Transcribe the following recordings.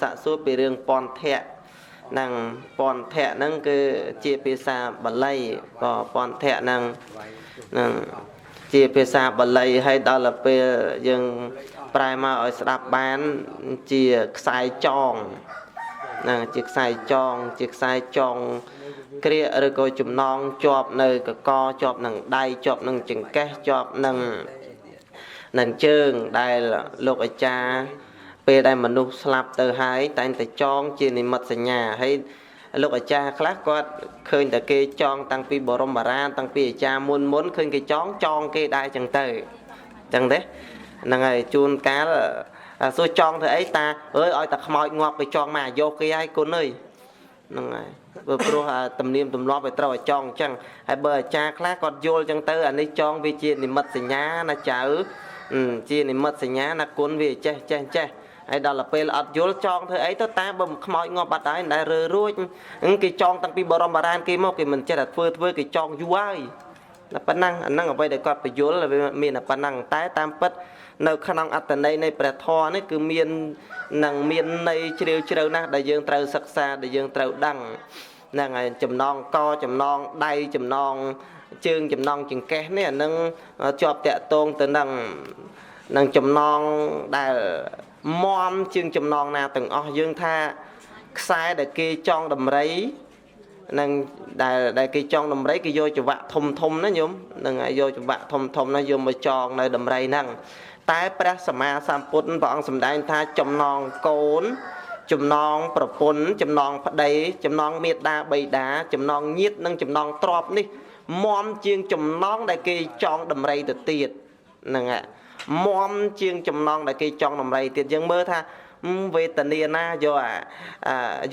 สะสวดไปเรื่องปอนแทะนั่งปอนแทะนั่งคือเจียเปซาบัลไลก็ปอนแทะนั่งเจียเปซาบัลไลให้ดอลลาร์เปยังปลายมาเอาสลับบ้านเจียสายจองเจียสายจองเจียสายจองเกลียหรือก็จุ่มน้องจอบในกะกอจอบหนังได้จอบหนังจึงแก่จอบหนังเชิงได้โลกอาจารย์เปได้มนุษย์สลับเตอร์หายแต่จองจีนิมัตสัญญาให้โลกอาจารย์คลาสก็เคยแต่เกยจองตั้งปีบรมบาราตั้งปีอาจารย์ม้วนเคยเกยจองเกยได้จังเตอจังเด้นั่งไงจูนกาสู้จองเธอไอ้ตาเอ้ยเอาแต่ขโมยงอกไปจองมาโยกเกยไอ้คนเลยนั่งไงเบอร์โปรตำเนียมตำล้อไปเต้าจองจังไอ้เบอร์จ่าคลาสก็โยนจังเตออันนี้จองวิจิตรนิมัตสัญญานะจ่าจีนิมัตสัญญานะคนวิเจ๊ไอ้ดอลลาร์เปลอัดโยนจองเธอไอ้ตัวตาบ่มขโมยงอกบัดได้ได้เรือรุ่ยกี่จองตั้งปีบรมบารานกี่โมกี่มันจะดัดเฟื่อกี่จองอยู่ไว้แล้วปนังอันนั่งเอาไปเดี๋ยวก็ไปโยนแล้วมีน่ะปนังตายตามปัดในขนมอัตในประทอนี่คือมีนหนังมีนในเชียวนะได้ยังเตาศักษาได้ยังเตาดังนั่งไงจำนองกอจำนองได้จำนองจึงจำนองจึงแก่เนี่ยนั่งจอบแตะตรงแต่นั่งจำนองได้มอมจึงจำนองนาตึงอ๋อยังท่าสายได้กีจองดำไรนั่งได้กีจองดำไรกีโยจะวะทมนะโยมนั่งโยจะวะทมนะโยมมาจองในดำไรนั่งแต่พระสมมาสัมพุทธพระองค์สำได้ท่าจำนองโกนจำนองประพลจำนองพระใดจำนองเมตตาใบดาจำนองยิดนั่งจำนองตรอบนี่มอมจึงจำนองได้กีจองดำไรตัวเตียดนั่งมอมจึงจำนองได้กีจองดำไรเตียดยังเมื่อท่าเวทนีนะโ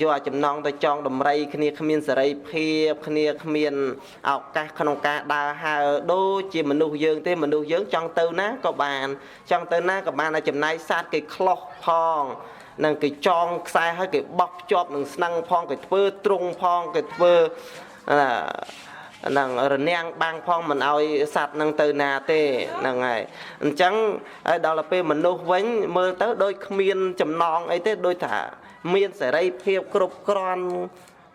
ยจำนองแต่จองดำไรขณีขมิ้นสไรเพียบขณีขมิ้นเอากะขนมกะดาหาดูจีมนุษย์เยืองเต้มนุษย์เยืองจองเตอนะก็บานจองเตอนะก็บานในจำนายซาดกี่คลอกพองนั่งกี่จองใส่ให้กี่บล็อกจอบหนึ่งนั่งพองกี่เปื้อตรงพองกี่เปื้อนั่งระเนียงบางพองมันเอาสัตว์นั่งเตอนาเต้นั่งไงจังดาวละเปมันนุษย์ไว้เมื่อเตอโดยเมียนจำนองไอ้เต้โดยถ่าเมียนใส่ไรเพียบกรุบกรอน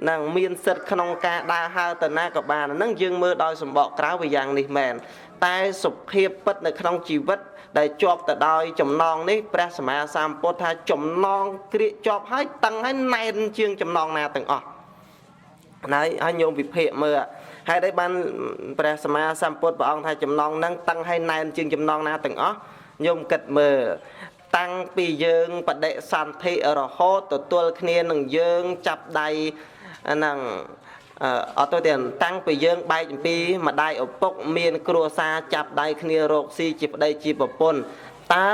นั่งเมียนเสร็จขนมกาดาฮาตนากับบานนั่งยืงมือโดยสมบอกกล่าวไปอย่างนี้แมนแต่สุเพียบปัดในขนมชีวิตได้จบแต่โดยจำนองนี้พระสมัยสามพุทธาจำนองกริจบให้ตั้งให้ในเชียงจำนองนาตั้งออกไหนให้โยมวิเพเมื่อให้ได้บันพระสมัยสัมพุทธพระองค์ไทยจำนองนั่งตั้งให้ในจึงจำนองนาตึงอ๋อยมกัดมือตั้งปีเยิงปฏิสันติอรโหตัวเคลียหนึ่งเยิงจับใดนั่งเอาตัวเดียนตั้งปีเยิงใบปีมาได้อบปกเมียนครัวซาจับใดเคลียโรคซีจิบได้จีบปนตา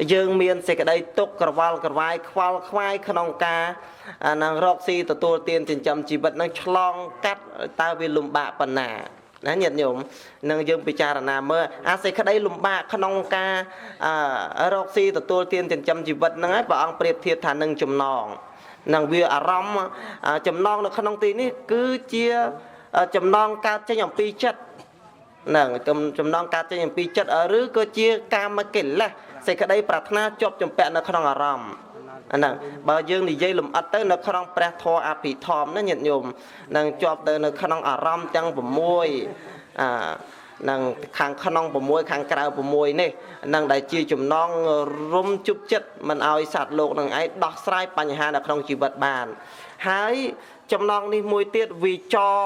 เยิงเมียนเสกได้ตกกระวาลกระวายควายควายขนมกานางรอกซีตัวเตียนจินจำจีบัดนางฉลองกัดตาวิลุมบะปนานะเหยียดโยมนางยืมพิจารณาเมื่ออาศัยคดีลุมบะขนมการอกซีตัวเตียนจินจำจีบัดนางไอ้ปะอังเปรียบเทียบฐานนางจำนองนางเวียอารมณ์จำนองในขนมตีนี่คือเจียจำนองการจะอย่างปีจัดนั่งจำนองการจะอย่างปีจัดหรือก็เจียการมาเกิดละใส่คดีปรารถนาจบจำแปะในขนมอารมณ์อันนั้นบางอย่างนี่ยัยลมอัดเตอร์ในขนมแปรทออาภิธรรมนั่นเหยียดโยมนั่งจบเตอร์ในขนมอารมณ์จังผมมวยนั่งขังขนมผมมวยขังกระผมมวยนี่นั่งได้จีจุ่มน้องร่มจุบจัดมันเอาสัตว์โลกนั่งไอ้ดอกสายปัญหาในขนมจีบัดบานหายจำลองนี่มวยเตี้ยวีจอ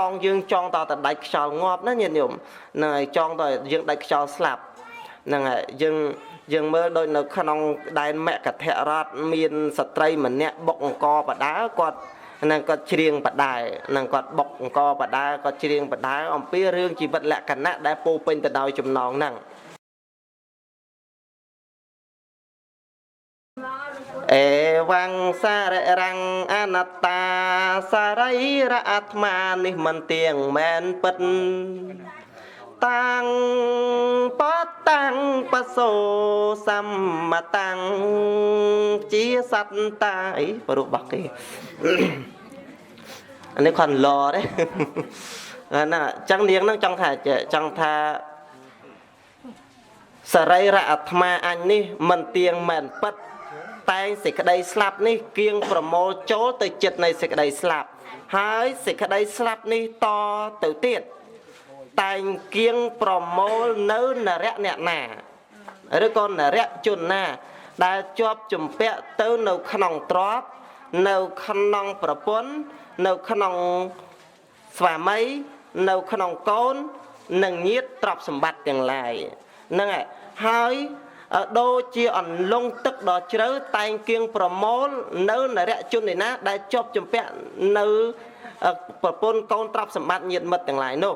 งยืงจองต่อแต่ได้ขาวงอบนั่นเหยียดโยมนั่งจองต่อยังได้ขาวสลับนั่งยังเมื่อโดยในขนมได้แม่กับเทรัตมีนสตรีเหมือนเนี้ยบกกอปะดากอดนั่งก็เชียงปะได้นั่งก็บกกอปะได้ก็เชียงปะได้อมปีเรื่องชีวิตแหละกันนะได้ปูเป็นแต่ดาวจุ่มน้องนั่งเอวังสาระรังอนัตตาสาไรระอัตมานิมันเตียงแมนปันตังปะตังปะโสสัมมาตังจีสัตตายปรุบักเกอันนี้คนรอเด้น่ะจังเลี้ยงนั่งจังถ่ายเจจังท่าสไรระอัตมาอันนี้มันเตียงแมนปัดต តែងសេចក្តីស្លាប់នេះគៀងប្រមូលចូលទៅចិត្តនៃសេចក្តីស្លាប់ហើយសេចក្តីស្លាប់នេះតទៅទៀតតែងគៀងប្រមូលនៅនរៈអ្នកណាឬក៏នរៈជនណាដែលជាប់ជំពាក់ទៅនៅក្នុងទ្រព្យនៅក្នុងប្រពន្ធនៅក្នុងស្វាមីនៅក្នុងកូននិងញាតិទ្រព្យសម្បត្តិទាំងឡាយហ្នឹងហើយដូចជាអន្លង់ទឹកដ៏ជ្រៅតែងគៀងប្រមូលនៅនរៈជនឯណាដែលជាប់ជំពាក់នៅប្រពន្ធកូនទ្រព្យសម្បត្តិញាតិមិត្តទាំងឡាយនោះ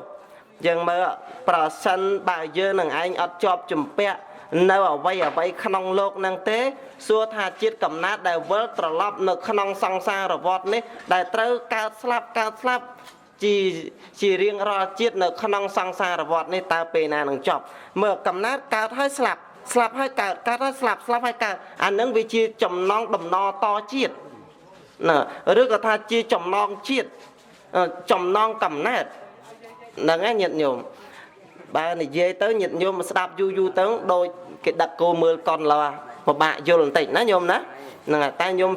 យើងមើលប្រសិនបើយើងនឹងឯងអត់ជាប់ជំពាក់នៅអ្វីក្នុងโลกហ្នឹងទេសួរថាជាតិកំណើតដែលវិលត្រឡប់នៅក្នុងសង្សារវដ្តនេះដែលត្រូវកើតស្លាប់ជារៀងរាល់ជាតិនៅក្នុងសង្សារវដ្តនេះតើពេលណានឹងចប់មើលកំណើតកើតហើយស្លាប់ហើយកើតហើយស្លាប់ហើយកើតអានឹងវាជាចំណងដំណតជាតិណាឬក៏ថាជាចំណងជាតិចំណងកំណើតហ្នឹងឯងញាតិញោមបើនិយាយទៅញាតិញោមស្ដាប់យូរទៅដូចគេដឹកគោមើលកុនឡើពិបាកយល់បន្តិចណាញោមណាហ្នឹងហើយតែញោម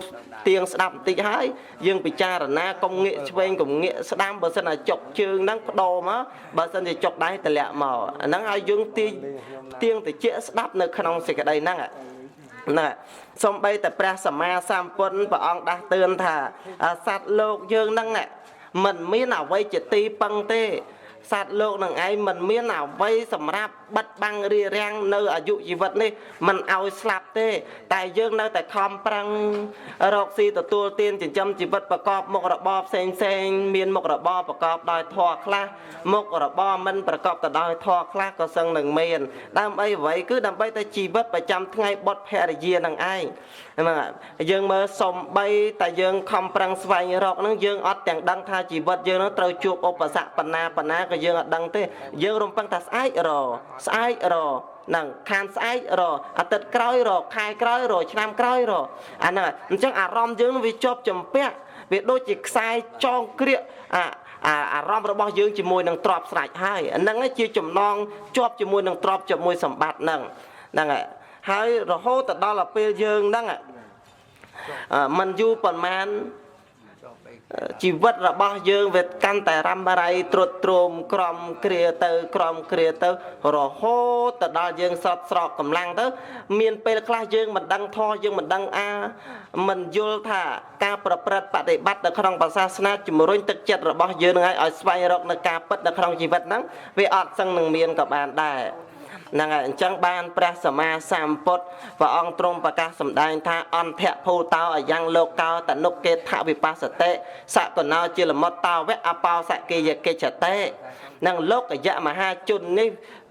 ទៀងស្ដាប់បន្តិចហើយយើងពិចារណាកុំងាកឆ្វេងកុំងាកស្ដាំបើសិនតែចុកជើងហ្នឹងបដូរមកបើសិនជាចុកដៃតម្លាក់មកហ្នឹងហើយយើងទៀងតិចស្ដាប់នៅក្នុងសេចក្តីហ្នឹងណាសំបីតែព្រះសម្មាសម្ពុទ្ធព្រះអង្គដាស់តឿនថាសត្វលោកយើងហ្នឹងមិនមានអ្វីជាទីពឹងទេសត្វលោកនឹងឯងមិនមានអ្វីសម្រាប់បិទបាំងរារាំងនៅអាយុជីវិតនេះមិនឲ្យស្លាប់ទេតែយើងនៅតែខំប្រឹងរកស៊ីទទួលទានចិញ្ចឹមជីវិតប្រកបមុខរបរផ្សេងមានមុខរបរប្រកបដោយធម៌ខ្លះមុខរបរមិនប្រកបទៅដោយធម៌ខ្លះក៏សឹងនឹងមានដើម្បីអ្វីគឺដើម្បីតែជីវិតប្រចាំថ្ងៃបុត្រភរិយានឹងឯងយើងមើលសំបីតែយើងខំប្រឹងស្វែងរកនឹងយើងអត់ទាំងដឹងថាជីវិតយើងនឹងត្រូវជួបឧបសគ្គបណ្ណាក៏យើងអត់ដឹងទេយើងរំពឹងថាស្អែករហ្នឹងខានស្អែករអាទិត្យក្រោយរខែក្រោយរឆ្នាំក្រោយរអាហ្នឹងអញ្ចឹងអារម្មណ៍យើងវាជាប់ជំពាក់វាដូចជាខ្សែចងក្រៀកអារម្មណ៍របស់យើងជាមួយនឹងទ្រព្យស្រេចហើយហ្នឹងជាចំណងជាប់ជាមួយនឹងទ្រព្យជាមួយសម្បត្តិហ្នឹងហើយរហូតដល់ពេលយើងហ្នឹងមិនយូរប៉ុន្មានជីវិតរបស់យើងវាកាន់តែរ៉ាំរ៉ៃត្រុតត្រោមក្រំគ្រាទៅរហូតទៅដល់យើងសត់ស្រកកម្លាំងទៅមានពេលខ្លះយើងមិនដឹងធម៌យើងមិនដឹងមិនយល់ថាការប្រព្រឹត្តបដិបត្តិនៅក្នុងសាសនាជំរុញទឹកចិត្តរបស់យើងនឹងឲ្យស្វែងរកនៅការពិតនៅក្នុងជីវិតហ្នឹងវាអត់សឹងនឹងមានក៏បានដែរហ្នឹងហើយអញ្ចឹងបានព្រះសម្មាសម្ពុទ្ធព្រះអង្គទ្រង់ប្រកាសសម្ដែងថាអន្តៈភូតោអយ៉ាងលោកោតនុកេថវិបស្សតិសកណោជាលមុតតវៈអបោសកេយកិច្ចតេនឹងលោកយៈមហាជននេះ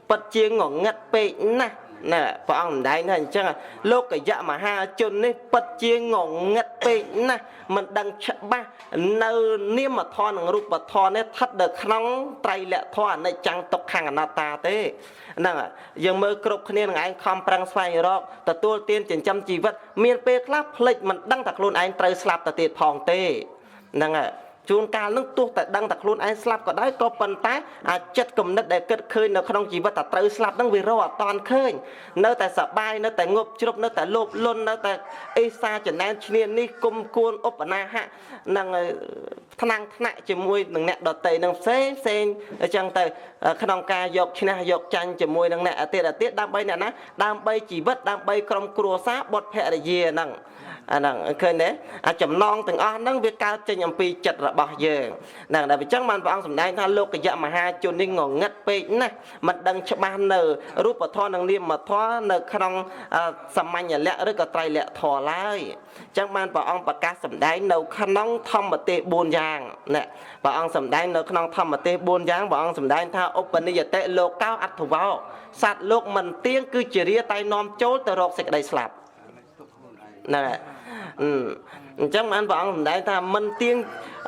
ពិតជាងងឹតពេកណាស់ណាព្រះអង្គសម្ដែងថាអញ្ចឹងលោកយៈមហាជននេះពិតជាងងឹតពេកណាស់មិនដឹងច្បាស់នៅនាមធម៌និងរូបធម៌នេះស្ថិតនៅក្នុងត្រៃលក្ខធម៌អនិច្ចំទុក្ខំអនត្តាទេហ្នឹងយើងមើលគ្រប់គ្នានឹងឯងខំប្រឹងស្វែងរកទទួលទានចិញ្ចឹមជីវិតមានពេលខ្លះភ្លេចមិនដឹងថាខ្លួនឯងត្រូវស្លាប់ទៅទៀតផងទេហ្នឹងហើយជួនកាលនឹងទោះតែដឹងតែខ្លួនឯងស្លាប់ក៏ដោយក៏ប៉ុន្តែអាចិត្តគំនិតដែលគិតឃើញនៅក្នុងជីវិតតែត្រូវស្លាប់ហ្នឹងវារកអត់តាន់ឃើញនៅតែសបាយនៅតែងប់ជ្រប់នៅតែលោភលន់នៅតែអេសាចំណែនឈ្នាននេះគុំគួនឧបនាហៈនឹងថ្នាក់ជាមួយនឹងអ្នកដតីនឹងផ្សេងអញ្ចឹងទៅក្នុងការយកឈ្នះយកចាញ់ជាមួយនឹងអ្នកទៀតដើម្បីអ្នកណាដើម្បីជីវិតដើម្បីក្រុមគ្រួសារបុត្រភរិយាហ្នឹងអាហ្នឹងឃើញទេអាចំណងទាំងអស់ហ្នឹងវាកើតចេញអំពីចិត្តរបស់យើងហ្នឹងតែអញ្ចឹងបានព្រះអង្គសម្ដែងថាលោកយៈមហាជននេះងងឹតពេកណាស់មិនដឹងច្បាស់នៅរូបធម៌និងនាមធម៌នៅក្នុងសាមញ្ញលក្ខឬក៏ត្រៃលក្ខធម៌ឡើយអញ្ចឹងបានព្រះអង្គប្រកាសសម្ដែងនៅក្នុងធម្មទេស4យ៉ាងណាព្រះអង្គសម្ដែងនៅក្នុងធម្មទេស4យ៉ាងព្រះអង្គសម្ដែងថាឧបនិយតិលោកោអត្ថវោសត្វលោកមិនទៀងគឺជារាតែនាំចូលទៅរកសេចក្តីស្លាប់ណាអញ្ចឹងបានព្រះអង្គសម្ដែងថាមិនទៀង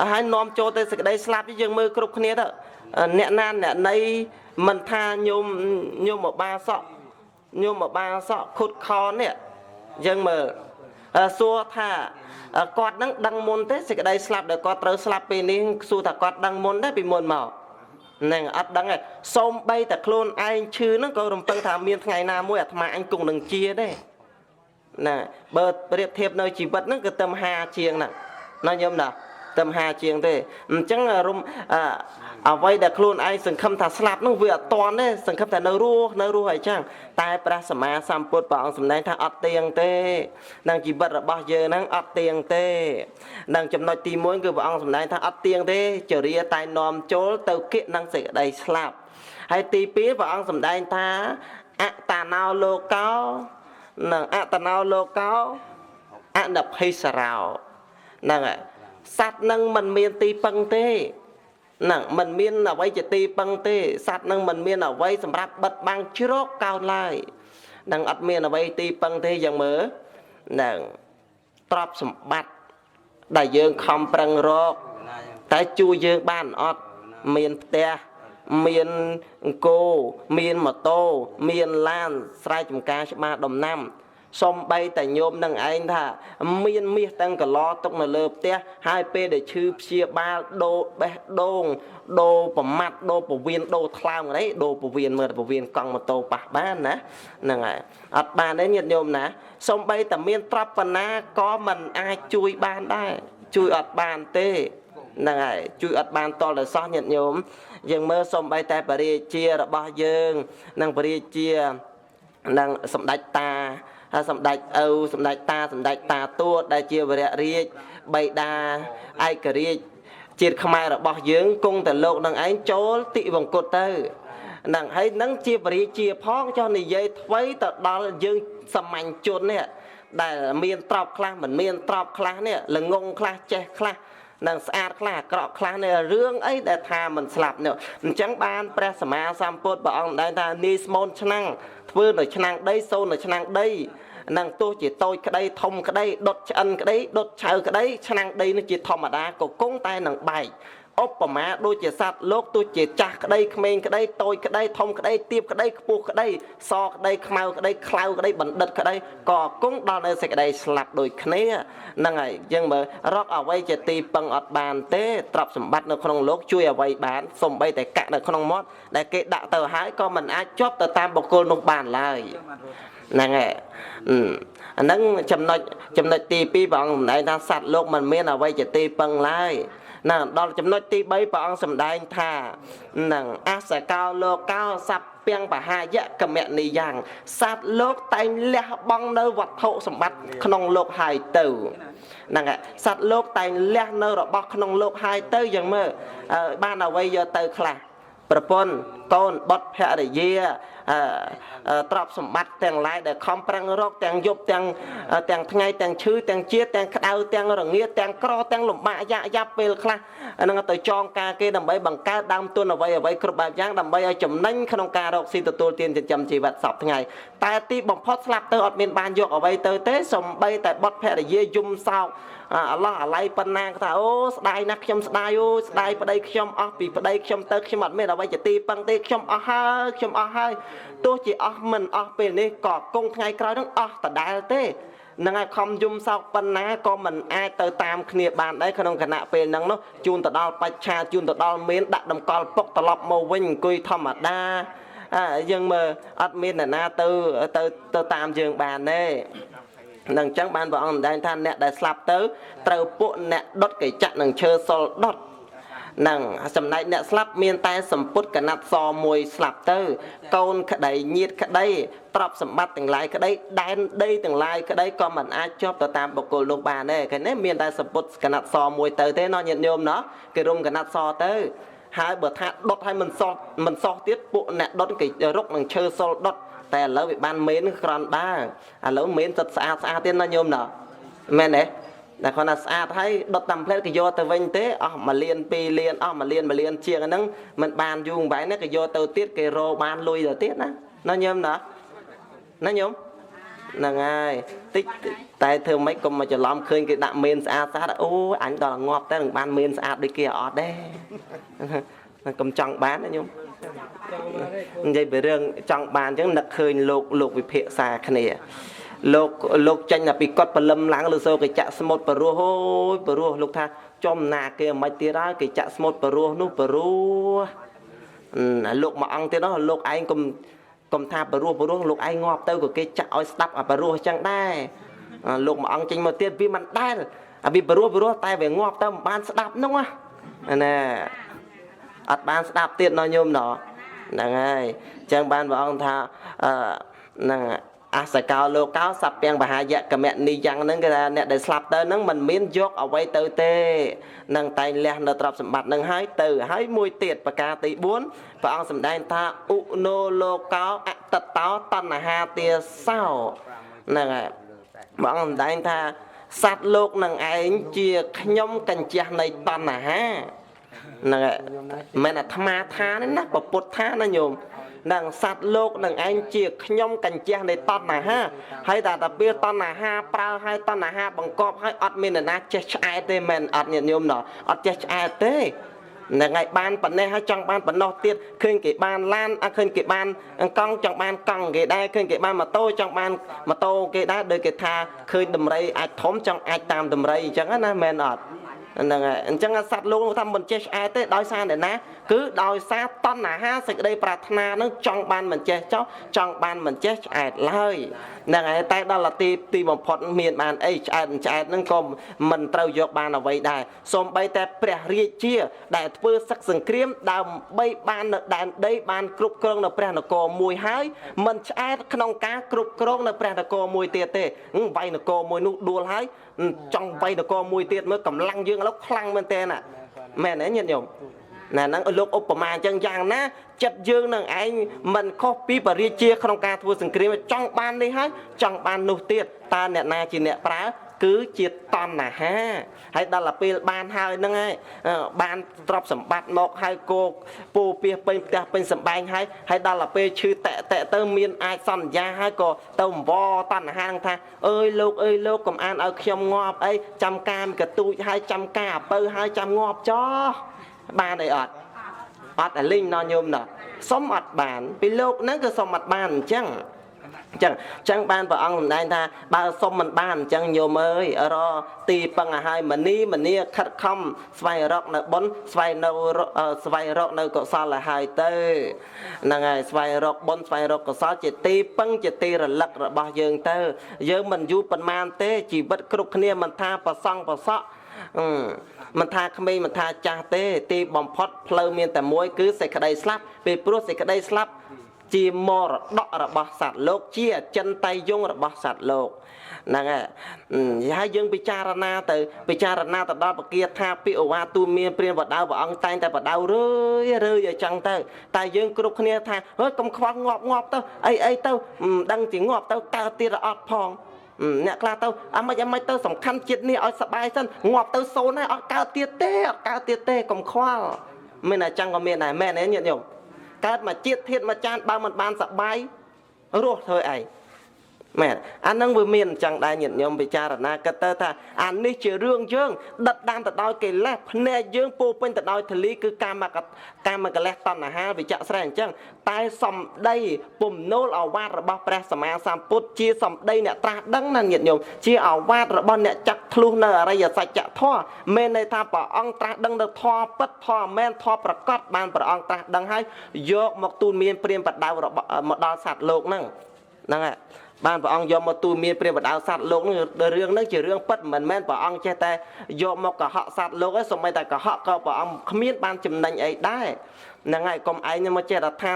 ឲ្យនាំចូលទៅសេចក្តីស្លាប់យើងមើលគ្រប់គ្នាទៅអ្នកណាអ្នកណីមិនថាញោមបាសក់ខុតខនេះយើងមើលសួរថាគាត់នឹងដឹងមុនទេសេចក្តីស្លាប់ដែលគាត់ត្រូវស្លាប់ពេលនេះសួរថាគាត់ដឹងមុនទេពីមុនមកហ្នឹងអត់ដឹងទេសូម្បីតែខ្លួនឯងឈឺហ្នឹងក៏រំពឹងថាមានថ្ងៃណាមួយអាត្មាអញគង់នឹងជាទេ nè bơ riệp thiệp nơi chỉ vật nó cứ tầm 2 chiêng nè nó nhôm nào tầm 2 chiêng thế chẳng là rung ở vây để luôn ai sừng khâm thà slap nó vừa toàn đấy sừng khâm thà nơi ru hay chăng tai pra sama samput bảo sầm này thà ọt tiền thế nàng chỉ vật là bao giờ nàng ọt tiền thế nàng chấm nói tìm muốn cứ bảo sầm này thà ọt tiền thế chờ ria tai nòm chối từ kiện năng sẽ đầy slap hay tí pí bảo sầm này thà ta nào lô cao nàng ta nào lô cao đập hay sào nàng sát năng mình miên ti băng tê nàng mình miên ở vây chỉ ti băng tê sát năng mình miên ở vây sầm rạp bật băng chốt cao lại nàng ắt miên ở vây ti băng tê dần mở nàng trap sầm bát đại dương không băng rọc tại chui dương ban ọt miên te miên cô miên mà tô miên lan sai chùm ca ma đồng nam xong bay tại nhôm nâng anh thà miên miết tăng cả lo tóc mà lợp te hai p để chư chia ba đô bé đô bầm mặt đô bổ viên đô thao đấy đô bổ viên còn một tô bạc bán nè nâng ạ ắt bàn đấy nhiệt nhôm nè xong bay tại miên trap phần na có mình ai chui ban đây chui ắt bàn tê nâng ạ chui ắt bàn to là so nhiệt nhôm dương mơ xong bay tại bà đi chia là bao dương nâng bà đi chia nâng sầm đạch ta sầm đạch âu sầm đạch ta tua đại chia về riết bay đa ai cả riết triệt khai là bao dưỡng cung từ lục nâng ánh chố tị vòng cột tư nâng hay nâng chia về chia phong cho này dây thấy từ đó là dương sầm mạnh chuột nè đại miền trọc khla mình miền trọc khla nè là ngông khla che khla nàng sát khla cọ khla này rương ấy để thà mình sập nữa chẳng ban pre sama samput bảo ông đại ta nismon chăng vươn ở chăng đây sâu ở chăng đây nàng tôi chỉ tôi cái đây thông cái đây đốt chân cái đấy đốt chờ cái đấy chăng đây nó chỉ thông mà đa cổ cung tay nàng bài ốp má đôi chỉ sát lốp tôi chỉ chặt cái đây men cái đây tôi cái đây thông cái đây tiếp cái đây buộc cái đây so cái đây mau cái đây cloud cái đây bẩn đật cái đây cò cũng đo đây sẽ cái đây slap đôi khné năng này nhưng mà rock ở vây chỉ tì bằng ọt bàn té tập sầm bắt nó không lốp chui ở vây bán sầm bay tại cạn nó không mót để cái đạo tờ hái có mình ai chóp tờ tam bọc cô nông bàn lại năng này nâng chấm nói tì pi bằng này ta sạt lốp mình miên ở vây chỉ tì bằng lại nàng đó là chấm nói tí bấy bà ông sầm đai thà nàng ác sẽ cao lô cao sập piang bà hai dạ cầm mẹ này rằng sát lốt tay lẹ bong nơi vật thụ sầm bắt không lột hai tử nàng ạ sát lốt tay lẹ nơi rồi bọc không lột hai tử rằng mơ ban nào bây giờ tử khlaประปนต้นบดแพะได้เยี่ยตรอบสมบัติแต่งลายแต่คอมปรังรกแต่งยุบแต่งไงแต่งชื่อแต่งเจี๊ยแต่งดาวแต่งหลังเงี้ยแต่งกรอแต่งหลุมบะยะยับเปลคลานั่งตัวจองกาเกดำใบบังกาดำตัวเอาไว้ครบแบบย่างดำใบจมนั่งขนมการอกสีตัวเตียนจะจำจีวัดสอบไงแต่ตีบ่มพอสลับเตออดเมียนบานยกเอาไว้เตอเตสมใบแต่บดแพะได้เยี่ยยุ่มเศร้าAllahอะไรปนนางก็ថាអូស្ដាយណាស់ខ្ញុំស្ដាយអូស្ដាយប្តីខ្ញុំអស់ពីប្តីខ្ញុំទៅខ្ញុំអត់មានអ្វីជាទីពឹងទេខ្ញុំអស់ហើយទោះជាអស់មិនអស់ពេលនេះក៏គង់ថ្ងៃក្រោយនឹងអស់ដដែលទេនឹងឲ្យខំយំសោកប៉ុណ្ណាក៏មិនអាចទៅតាមគ្នាបានដែរក្នុងគណៈពេលហ្នឹងនោះជូនទៅដល់បច្ឆាជូនទៅដល់មានដាក់តម្កល់ពុកត្រឡប់មកវិញអង្គុយធម្មតាយើងមើលអត់មានអ្នកណាទៅតាមយើងបានទេនឹងចឹងបានព្រះអង្គម្ដែងថាអ្នកដែលស្លាប់ទៅត្រូវពួកអ្នកដុតកេចៈនឹងឈើសុលដុតនឹងចំណែកអ្នកស្លាប់មានតែសម្ពុតកណាត់សមួយស្លាប់ទៅកូនក្តីញាតិក្តីទ្រព្យសម្បត្តិទាំងឡាយក្តីដែនដីទាំងឡាយក្តីក៏មិនអាចជាប់ទៅតាមបុគ្គលនោះបានដែរឃើញទេមានតែសម្ពុតកណាត់សមួយទៅទេណោះញាតិញោមណោះគេរុំកណាត់សទៅហើយបើថាដុតឲ្យមិនសោះទៀតពួកអ្នកដុតគេរុកនឹងឈើសុលដុតតែឥឡូវវាបានមេនក្រន់ដែរឥឡូវមេនទឹកស្អាតទៀតណាញោមណាមែនទេតែគាត់ថាស្អាតហើយដុតតាមផ្លែគេយកទៅវិញទេអស់1លាន2លានអស់1លាន1លានជាងហ្នឹងមិនបានយូរបែបនេះគេយកទៅទៀតគេរកបានលុយទៅទៀតណាញោមណាញោមហ្នឹងហើយតិចតែធ្វើម៉េចកុំមកច្រឡំឃើញគេដាក់មេនស្អាតអូអញដល់ងាប់តែនឹងបានមេនស្អាតដូចគេអត់ដែរកុំចង់បានណាញោមនិយាយពីរឿងចង់បានអញ្ចឹងនឹកឃើញលោកវិភាសាគ្នាលោកចាញ់តែពីកត់បលឹមឡើងលើសូគេចាក់ស្មុតបរោះអូយបរោះលោកថាចំណាគេមិនទៀតហើយគេចាក់ស្មុតបរោះនោះបរោះលោកមួយអង្គទៀតនោះលោកឯងកុំថាបរោះលោកឯងងាប់ទៅក៏គេចាក់ឲ្យស្ដាប់អាបរោះអញ្ចឹងដែរ លោកមួយអង្គចេញមកទៀតវាមិនដែលវាព្រោះតែវាងាប់ទៅមិនបានស្ដាប់នោះណាអត់បានស្ដាប់ទៀតណោះញោមណោះហ្នឹងហើយអញ្ចឹងបានព្រះអង្គថាហ្នឹងអសកោលោកោសព្ទាំងបហាយកមនីយ៉ាងហ្នឹងគេថាអ្នកដែលស្លាប់ទៅហ្នឹងមិនមានយកអ្វីទៅទេនឹងតែងលះនៅទ្រព្យសម្បត្តិហ្នឹងហើយទៅហើយមួយទៀតប្រការទី4ព្រះអង្គសម្ដែងថាឧណូលោកោអតតោតណ្ហាទាសោហ្នឹងហើយព្រះអង្គសម្ដែងថាសត្វលោកនឹងឯងជាខ្ញុំកញ្ជះនៃតណ្ហាហ្នឹងហើយមិនអាត្មាថានេះណាពុទ្ធថាណាញោមនឹងសត្វលោកនឹងឯងជាខ្ញុំកញ្ជះនៃតណ្ហាហើយតែពេលតណ្ហាប្រើឲ្យតណ្ហាបង្កប់ឲ្យអត់មានអ្នកណាចេះឆ្អែតទេមែនអត់ញាតិញោមណោះអត់ចេះឆ្អែតទេហ្នឹងហើយបានប៉ុណ្ណេះហើយចង់បានប៉ុណ្ណោះទៀតឃើញគេបានឡានឃើញគេបានកង់ចង់បានកង់គេដែរឃើញគេបានម៉ូតូចង់បានម៉ូតូគេដែរដូចគេថាឃើញដំរីអាចធំចង់អាចតាមដំរីអញ្ចឹងណាមែនអត់ហ្នឹងហើយអញ្ចឹងសត្វលោកថាមិនចេះឆ្អែតទេដោយសារអ្នកណាគឺដោយសារតណ្ហាសេចក្តីប្រាថ្នានឹងចង់បានមិនចេះចោះចង់បានមិនចេះឆ្អែតឡើយហ្នឹងហើយតែដល់ទីបំផុតមានបានអីឆ្អែតហ្នឹងក៏មិនត្រូវយកបានអ្វីដែរសូម្បីតែព្រះរាជាដែលធ្វើសឹកសង្គ្រាមដើម្បីបាននៅដែនដីបានគ្រប់គ្រងនៅព្រះនគរមួយហើយមិនឆ្អែតក្នុងការគ្រប់គ្រងនៅព្រះនគរមួយទៀតទេវាយនគរមួយនោះដួលហើយចង់វាយនគរមួយទៀតមើលកម្លាំងយើងឥឡូវខ្លាំងមែនទេណាមែនទេញាតិញោមណាហ្នឹងលោកឧបមាអញ្ចឹងយ៉ាងណាចិត្តយើងនឹងឯងមិនខុសពីបរិជាក្នុងការធ្វើសង្គ្រាមចង់បាននេះហើយចង់បាននោះទៀតតើអ្នកណាជាអ្នកប្រើគឺជាតណ្ហាហើយដល់ពេលបានហើយហ្នឹងហើយបានទ្រព្យសម្បត្តិមកហើយគោពូពៀសពេញផ្ទះពេញសម្បែងហើយដល់ពេលឈឺតែទៅមានអាចសន្យាហើយក៏ទៅអង្វរតណ្ហានឹងថាអើយលោកកុំអានឲ្យខ្ញុំងាប់អីចាំការកទូចហើយចាំការអពៅហើយចាំងាប់ចោះបានអីអត់តែលេងណោះញោមណោះសុំអត់បានពីលោកហ្នឹងក៏សុំអត់បានអញ្ចឹងបានព្រះអង្គសម្ដែងថាបើសុំមិនបានអញ្ចឹងញោមអើយរទីពឹងឲ្យហើយមនីខិតខំស្វែងរកនៅបុណ្យស្វែងរកនៅកុសលឲ្យហើយទៅហ្នឹងហើយស្វែងរកបុណ្យស្វែងរកកុសលជាទីពឹងជាទីរលឹករបស់យើងទៅយើងមិនយូរប៉ុន្មានទេជីវិតគ្រប់គ្នាមិនថាប្រសង់ប្រសក់មិនថាក្មេងមិនថាចាស់ទេទីបំផុតផ្លូវមានតែមួយគឺសេចក្តីស្លាប់ពេលព្រោះសេចក្តីស្លាប់ជាមរតករបស់សត្វលោកជាអចិន្ត្រៃយងរបស់សត្វលោកហ្នឹងហើយយើងពិចារណាទៅដល់បគាថាពិអវាទូមានព្រានបដៅព្រះអង្គតែងតែបដៅរឿយអញ្ចឹងទៅតែយើងគ្រប់គ្នាថាហើយកុំខ្វល់ងាប់ទៅអីទៅមិនដឹងជាងាប់ទៅកើតទៀតអត់ផងអ្នកខ្លះទៅអាមិនទៅសំខាន់ជាតិនេះឲ្យសบายសិនងាប់ទៅសូនហើយអត់កើតទៀតទេកុំខ្វល់មានតែចឹងក៏មានដែរមែនទេញាតិញោមកើតមកជាតិធាតុមកចានបើមិនបានសបាយរស់ធ្វើអីមែនអាហ្នឹងវាមានអញ្ចឹងដែរញាតិញោមពិចារណាគិតទៅថាអានេះជារឿងយើងដិតដានទៅដោយកិលេសភ្នែកយើងពោពេញទៅដោយធលីគឺកាមកិលេសតណ្ហាវិចស្រ័យអញ្ចឹងតែសំដីពំនោលអវាទរបស់ព្រះសម្មាសម្ពុទ្ធជាសំដីអ្នកត្រាស់ដឹងណាញាតិញោមជាអវាទរបស់អ្នកចាក់ធ្លុះនៅអរិយសច្ចធម៌មានន័យថាព្រះអង្គត្រាស់ដឹងនៅធម៌ពិតធម៌មែនធម៌ប្រកបបានព្រះអង្គត្រាស់ដឹងហើយយកមកទូលមានព្រានបដៅរបស់មកដល់សត្វលោកហ្នឹងហើយបានព្រះអង្គយកមកទូលមានព្រានបដៅសត្វលោកនឹងរឿងហ្នឹងជារឿងពិតមិនមែនព្រះអង្គចេះតែយកមកកុហកសត្វលោកឯងសូម្បីតែកុហកក៏ព្រះអង្គគ្មានបានចំណេញអីដែរហ្នឹងហើយកុំឯងមកចេះថា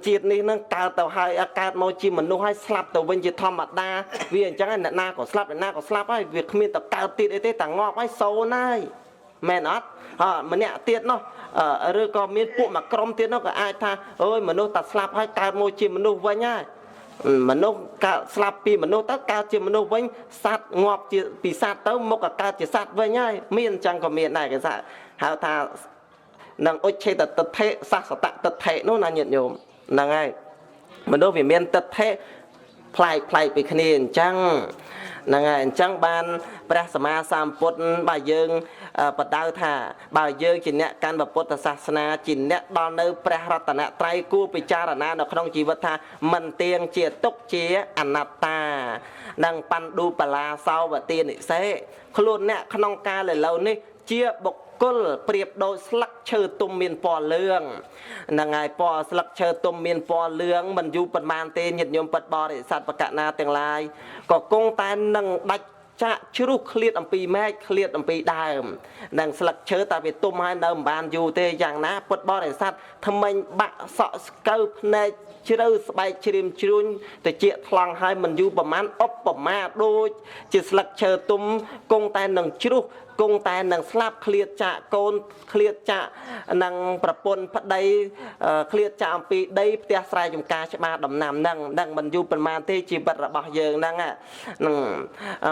ជាតិនេះនឹងកើតទៅហើយកើតមកជាមនុស្សហើយស្លាប់ទៅវិញជាធម្មតាវាអញ្ចឹងអ្នកណាក៏ស្លាប់ហើយវាគ្មានទៅកើតទៀតអីទេតែងាប់ហើយសូន្យហើយមែនអត់ម្នាក់ទៀតនោះឬក៏មានពួកមួយក្រុមទៀតនោះក៏អាចថាអើយមនុស្សតែស្លាប់ហើយកើតមកជាមនុស្សវិញហើយមនុស្សកើតស្លាប់ពីមនុស្សទៅកើតជាមនុស្សវិញសត្វងាប់ជាពីសត្វទៅមកក៏កើតជាសត្វវិញហើយមានអញ្ចឹងក៏មានដែរគេហៅថានឹងឧច្ឆេតតថេសសតតថេនោះណាញាតិញោមហ្នឹងហើយមនុស្សវាមានតថេផ្លែកពីគ្នាអញ្ចឹងហ្នឹងហើយអញ្ចឹងបានព្រះសម្មាសម្ពុទ្ធបើយើងបដៅថាបើយើងជាអ្នកកាន់ពុទ្ធសាសនាជាអ្នកដល់នៅព្រះរតនត្រ័យគួរពិចារណានៅក្នុងជីវិតថាមិនទៀងជាទុក្ខជាអនត្តានិងបណ្ឌុបលាសោវទានិសេខ្លួនអ្នកក្នុងកាលឥឡូវនេះជាបុគ្គ គលប្រៀបដូចស្លឹកឈើទុំមានពណ៌លឿងហ្នឹងហើយពណ៌ស្លឹកឈើទុំមានពណ៌លឿងមិនយូរប៉ុន្មានទេញាតិញោមពិតបរិស័ទបកណាទាំងឡាយក៏គង់តែនឹងដាច់ចាក់ជ្រុះឃ្លាតអំពីមែកឃ្លាតអំពីដើមនឹងស្លឹកឈើតែវាទុំហើយនៅមិនបានយូរទេយ៉ាងណាពុតបរិស័ទថ្មិញបាក់សក់ស្កូវភ្នែកជ្រៅស្បែកជ្រាមជ្រួញតិចថ្លង់ហើយមិនយូរប្រមាណឧបមាដូចជាស្លឹកឈើទុំគង់តែនឹងជ្រុះគង់តែនឹងស្លាប់ឃ្លាតចាក់កូនឃ្លាតចាក់នឹងប្រពន្ធប្តីឃ្លាតចាក់អំពីដីផ្ទះស្រែចម្ការច្បារដំណាំហ្នឹងមិនយូរប៉ុន្មានទេជីវិតរបស់យើងហ្នឹងនឹង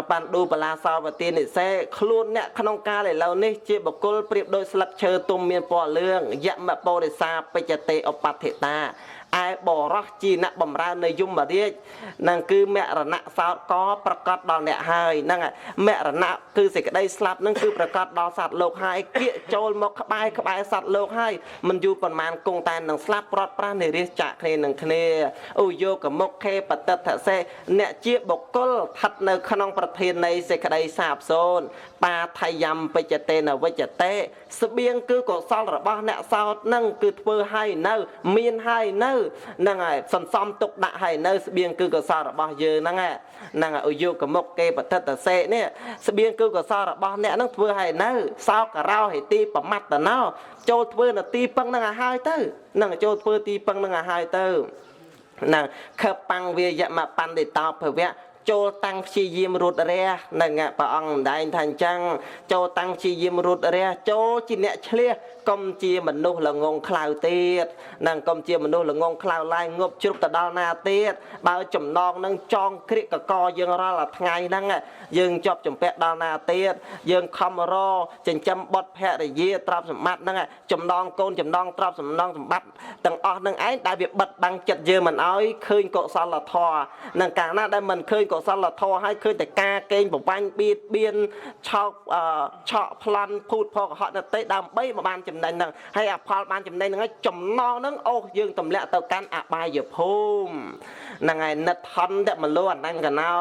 ប៉ាន់ឌូបលាសោវទានិសេខ្លួនអ្នកក្នុងកាលឥឡូវនេះជាបុគ្គលប្រៀបដូចស្លឹកឈើទុំមានពណ៌លឿងយមបរិសាបច្ចតេឧបតិតាឯបរោះជាអ្នកបំរើនៅយមរាជនឹងគឺមរណៈសោតកប្រកាសដល់អ្នកហើយហ្នឹងមរណៈគឺសេចក្តីស្លាប់ហ្នឹងគឺប្រកាសដល់សត្វលោកហើយគៀកចូលមកក្បែរសត្វលោកហើយមិនយូរប៉ុន្មានគង់តែនឹងស្លាប់ប្រត់ប្រាស់នៃរាជចាក់គ្នានឹងគ្នាអូយកមុខខេបតិថសេអ្នកជាបុគ្គលស្ថិតនៅក្នុងប្រធាននៃសេចក្តីសាបសូន្យបាថយំបច្ចតេនវិច្ចតេស្បៀងគឺកុសលរបស់អ្នកសោតហ្នឹងគឺធ្វើឲ្យនៅមានឲ្យនៅហ្នឹងហើយសន្សំទុកដាក់ឲ្យនៅស្បៀងគឺកុសលរបស់យើងហ្នឹងហើយឧយកមុខគេបតិតសេនេះស្បៀងគឺកុសលរបស់អ្នកហ្នឹងធ្វើឲ្យនៅសោករោហេទីប្រមត្តណោចូលធ្វើនៅទីពឹងហ្នឹងឲ្យហើយទៅហ្នឹងចូលធ្វើទីពឹងហ្នឹងឲ្យហើយទៅហ្នឹងខបង្វាយមបណ្ឌិតោភវៈចូលតាំងព្យាយាមរត់រះនឹងព្រះអង្គម្ដែងថាអញ្ចឹងចូលតាំងព្យាយាមរត់រះចូលជាអ្នកឆ្លៀសកុំជាមនុស្សល្ងងខ្លៅទៀតនឹងកុំជាមនុស្សល្ងងខ្លៅឡាយងប់ជ្រុបទៅដល់ណាទៀតបើចំណងនឹងចងក្រៀកកកយើងរាល់ថ្ងៃហ្នឹងយើងជាប់ចម្ពាក់ដល់ណាទៀតយើងខំរចិញ្ចឹមបុត្រភរិយាទ្រព្យសម្បត្តិហ្នឹងចំណងកូនចំណងទ្រព្យសម្បត្តិទាំងអស់នឹងឯងដែលវាបិទបាំងចិត្តយើងមិនឲ្យឃើញកុសលធម៌នឹងកាលណាដែលមិនឃើញកុសលធម៌ឲ្យឃើញតែការកេងប្រវាញ់បៀតបៀនឆោកឆក់ប្លន់ភូតផកកុហកនតិដើម្បីមកបានចំណេញហ្នឹងហើយអផលបានចំណេញហ្នឹងឲ្យចំណងហ្នឹងអូសយើងទម្លាក់ទៅកាន់អបាយភូមិហ្នឹងហើយនិតហន់តែមលោអណ្ដាញកណោ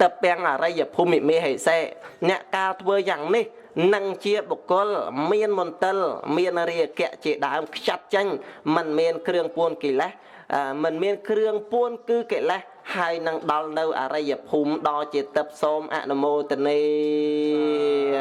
តែពាំងអរិយភូមិមេហិសេអ្នកកាលធ្វើយ៉ាងនេះនឹងជាបុគ្គលមានមន្ទិលមានរាគៈជាដើមខ្ចាត់ចេញមិនមានគ្រឿងពួនកិលេសមិនមានគ្រឿងពួនគឺកិលេសហើយនឹងដល់នៅអរិយភូមិដល់ជាទឹកសូមអនុមោទនា